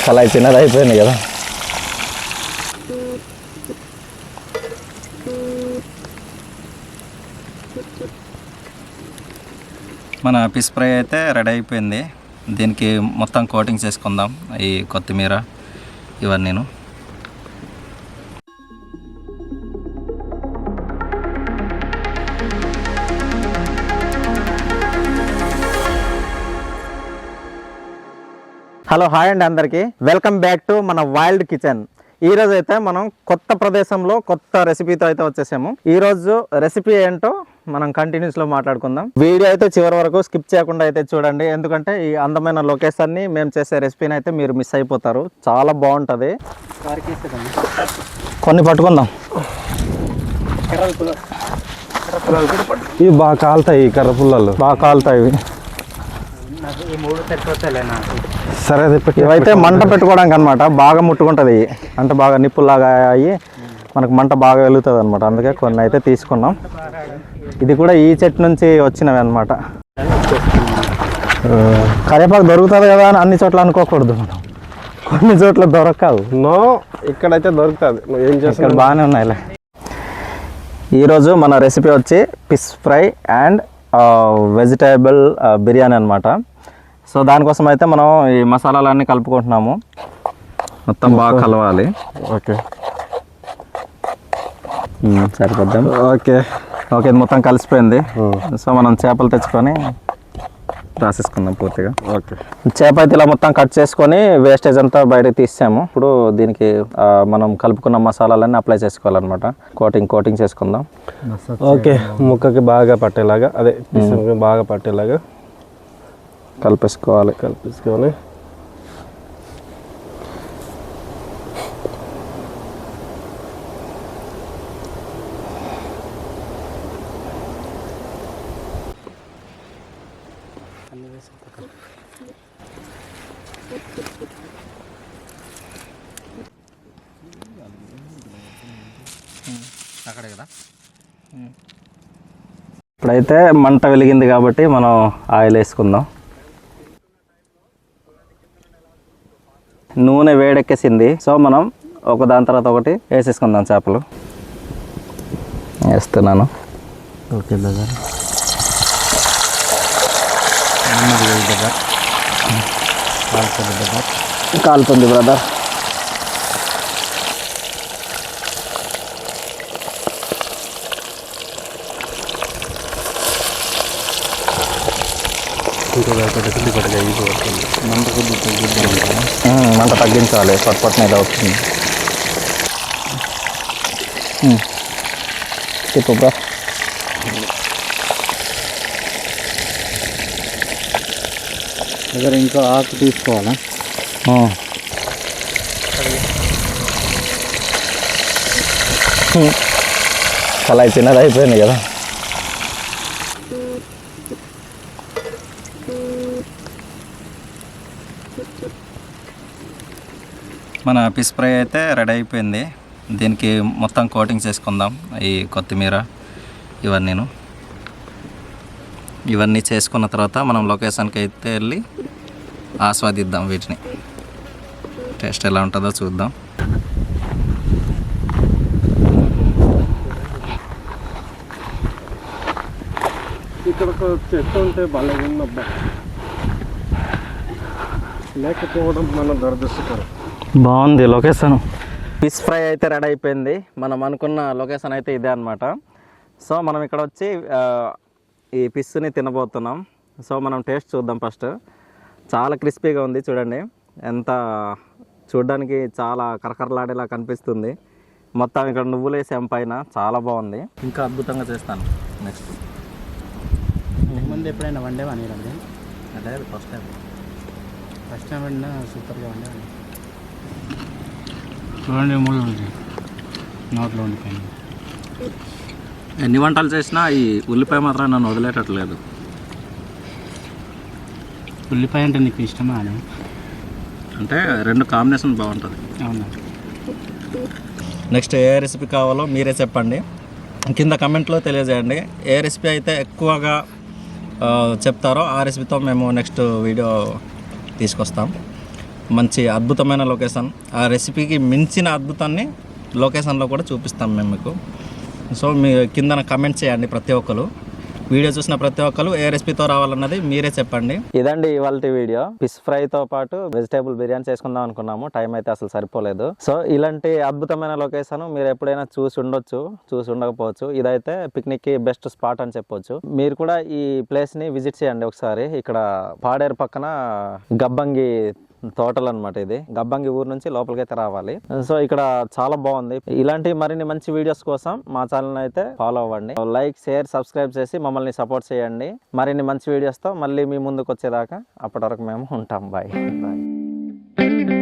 కళాయి చిన్నది అయిపోయింది కదా. మన ఫిష్ ఫ్రై అయితే రెడీ అయిపోయింది. దీనికి మొత్తం కోటింగ్ చేసుకుందాం, ఈ కొత్తిమీర ఇవన్నీను. హలో, హాయ్ అండి అందరికీ. వెల్కమ్ బ్యాక్ టు మన వైల్డ్ కిచెన్. ఈ రోజు అయితే మనం కొత్త ప్రదేశంలో కొత్త రెసిపీతో అయితే వచ్చేసాము. ఈ రోజు రెసిపీ ఏంటో మనం కంటిన్యూస్ లో మాట్లాడుకుందాం. వీడియో అయితే చివరి వరకు స్కిప్ చేయకుండా అయితే చూడండి, ఎందుకంటే ఈ అందమైన లొకేషన్ ని మేము చేసే రెసిపీని అయితే మీరు మిస్ అయిపోతారు. చాలా బాగుంటది. కొన్ని పట్టుకుందాం. ఇవి బాగా కాలుతాయి, కర్ర పుల్లలు బాగా కాలుతాయి. సరే, ఇవైతే మంట పెట్టుకోవడానికి అనమాట. బాగా ముట్టుకుంటుంది, అంటే బాగా నిప్పులాగా అయ్యి మనకు మంట బాగా వెలుగుతుంది అనమాట. అందుకే కొన్ని అయితే తీసుకున్నాం. ఇది కూడా ఈ చెట్టు నుంచి వచ్చినవి అనమాట. కరివేపాకు దొరుకుతుంది కదా అని అన్ని చోట్ల అనుకోకూడదు మనం. కొన్ని చోట్ల దొరకవు. నో, ఇక్కడైతే దొరుకుతుంది. నువ్వు ఏం చేస్తావు? ఇక్కడ బాగానే ఉన్నాయిలే. ఈరోజు మన రెసిపీ వచ్చి fish fry and vegetable biryani అనమాట. సో దానికోసం అయితే మనం ఈ మసాలాలన్నీ కలుపుకుంటున్నాము. మొత్తం బాగా కలవాలి. ఓకే, సరిపోద్దాం. ఓకే ఓకే, ఇది మొత్తం కలిసిపోయింది. సో మనం చేపలు తెచ్చుకొని రాసేసుకుందాం పూర్తిగా. ఓకే, చేప అయితే ఇలా మొత్తం కట్ చేసుకొని వేస్టేజ్ అంతా బయటకు తీసాము. ఇప్పుడు దీనికి మనం కలుపుకున్న మసాలాలన్నీ అప్లై చేసుకోవాలన్నమాట. కోటింగ్ చేసుకుందాం. ఓకే, ముక్కకి బాగా పట్టేలాగా, అదే బాగా పట్టేలాగా కలిపేసుకొని అక్కడే కదా. ఇప్పుడైతే మంట వెలిగింది కాబట్టి మనం ఆయిల్ వేసుకుందాం. నూనె వేడెక్కేసింది. సో మనం ఒక దాని తర్వాత ఒకటి వేసేసుకుందాం. చేపలు వేస్తున్నాను. ఓకే బ్రదర్, కాలుతుంది బ్రదర్. మంట తగ్గించాలి, పట్టుపట్టున ఇలా అవుతుంది. చెప్పు బ్రో. దగ్గర ఇంకా ఆకు తీసుకోవాలా? కళాయి చిన్నది అయిపోయింది కదా. మన ఫిష్ ఫ్రై అయితే రెడీ అయిపోయింది. దీనికి మొత్తం కోటింగ్ చేసుకుందాం, ఈ కొత్తిమీర ఇవన్నీ చేసుకున్న తర్వాత మనం లొకేషన్కి అయితే వెళ్ళి ఆస్వాదిద్దాం వీటిని. టేస్ట్ ఎలా ఉంటుందో చూద్దాం. ఇక్కడ ఒక చెట్టు ఉంటే భలే ఉందబ్బా, లేకపోవడం మన దురదృష్టకరం. బాగుంది లొకేషన్. ఫిష్ ఫ్రై అయితే రెడీ అయిపోయింది. మనం అనుకున్న లొకేషన్ అయితే ఇదే అనమాట. సో మనం ఇక్కడ వచ్చి ఈ ఫిష్ని తినబోతున్నాం. సో మనం టేస్ట్ చూద్దాం ఫస్ట్. చాలా క్రిస్పీగా ఉంది చూడండి, ఎంత చూడడానికి చాలా కరకరలాడేలా కనిపిస్తుంది. మొత్తం ఇక్కడ నువ్వులు వేసాం పైన, చాలా బాగుంది. ఇంకా అద్భుతంగా చేస్తాను నెక్స్ట్. ముందు ఎప్పుడైనా వండేవా నేను? అంటే ఫస్ట్ టైం వండినా సూపర్గా వండేవాడిని. చూడండి, ముళ్ళు నోట్లో ఉండిపోయింది. ఎన్ని వంటలు చేసినా ఈ ఉల్లిపాయ మాత్రం నన్ను వదిలేటట్లేదు. ఉల్లిపాయ అంటే నీకు ఇష్టమా? అంటే రెండు కాంబినేషన్ బాగుంటుంది. అవునా? నెక్స్ట్ ఏ రెసిపీ కావాలో మీరే చెప్పండి, కింద కమెంట్లో తెలియజేయండి. ఏ రెసిపీ అయితే ఎక్కువగా చెప్తారో ఆ రెసిపీతో మేము నెక్స్ట్ వీడియో తీసుకొస్తాం. మంచి అద్భుతమైన లొకేషన్. ఆ రెసిపీకి మించిన అద్భుతాన్ని లొకేషన్లో కూడా చూపిస్తాం మేము మీకు. సో మీ కింద కమెంట్ చేయండి ప్రతి ఒక్కరు. వీడియో చూసిన ప్రతి ఒక్కరు ఏ రెసిపీతో రావాలన్నది మీరే చెప్పండి. ఇదండి ఇవాళ వీడియో. ఫిష్ ఫ్రైతో పాటు వెజిటేబుల్ బిర్యానీ చేసుకుందాం అనుకున్నాము, టైం అయితే అసలు సరిపోలేదు. సో ఇలాంటి అద్భుతమైన లొకేషన్ మీరు ఎప్పుడైనా చూసి ఉండొచ్చు, చూసి ఉండకపోవచ్చు. ఇదైతే పిక్నిక్ కి బెస్ట్ స్పాట్ అని చెప్పొచ్చు. మీరు కూడా ఈ ప్లేస్ ని విజిట్ చేయండి ఒకసారి. ఇక్కడ పాడేరు పక్కన గబ్బంగి తోటలు అనమాట. ఇది గబ్బంగి ఊరు నుంచి లోపలికైతే రావాలి. సో ఇక్కడ చాలా బాగుంది. ఇలాంటి మరిన్ని మంచి వీడియోస్ కోసం మా ఛానల్ అయితే ఫాలో అవ్వండి. లైక్, షేర్, సబ్స్క్రైబ్ చేసి మమ్మల్ని సపోర్ట్ చేయండి. మరిన్ని మంచి వీడియోస్తో మళ్ళీ మీ ముందుకు వచ్చేదాకా అప్పటి వరకు మేము ఉంటాం. Bye bye.